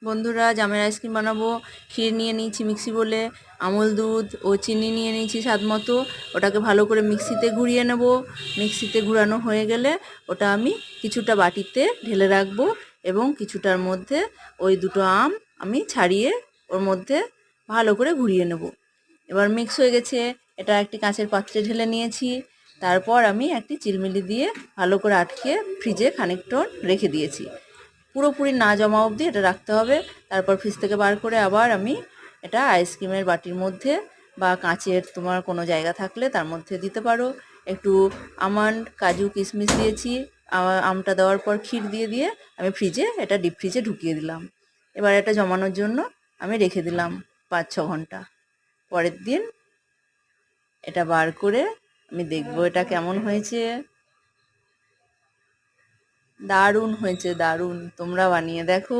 বন্ধুরা, জামের আইসক্রিম বানাবো। ক্ষীর নিয়ে নিয়েছি মিক্সি বলে, আমুল দুধ ও চিনি নিয়ে নিয়েছি স্বাদ মতো। ওটাকে ভালো করে মিক্সিতে ঘুরিয়ে নেব। মিক্সিতে ঘুরানো হয়ে গেলে ওটা আমি কিছুটা বাটিতে ঢেলে রাখবো এবং কিছুটার মধ্যে ওই দুটো আম আমি ছাড়িয়ে ওর মধ্যে ভালো করে ঘুরিয়ে নেব। এবার মিক্স হয়ে গেছে, এটা একটি কাঁচের পাত্রে ঢেলে নিয়েছি। তারপর আমি একটি চিলমিলি দিয়ে ভালো করে আটকে ফ্রিজে খানিকক্ষণ রেখে দিয়েছি। পুরোপুরি না জমা অবধি এটা রাখতে হবে। তারপর ফ্রিজ থেকে বার করে আবার আমি এটা আইসক্রিমের বাটির মধ্যে বা কাঁচের তোমার কোনো জায়গা থাকলে তার মধ্যে দিতে পারো। একটু আমন্ড, কাজু, কিশমিশ দিয়েছি। আমটা দেওয়ার পর ক্ষীর দিয়ে দিয়ে আমি ফ্রিজে এটা ডিপ ফ্রিজে ঢুকিয়ে দিলাম। এবার এটা জমানোর জন্য আমি রেখে দিলাম 5-6 ঘন্টা। পরের দিন এটা বার করে আমি দেখবো এটা কেমন হয়েছে। দারুণ হয়েছে, দারুণ। তোমরা বানিয়ে দেখো।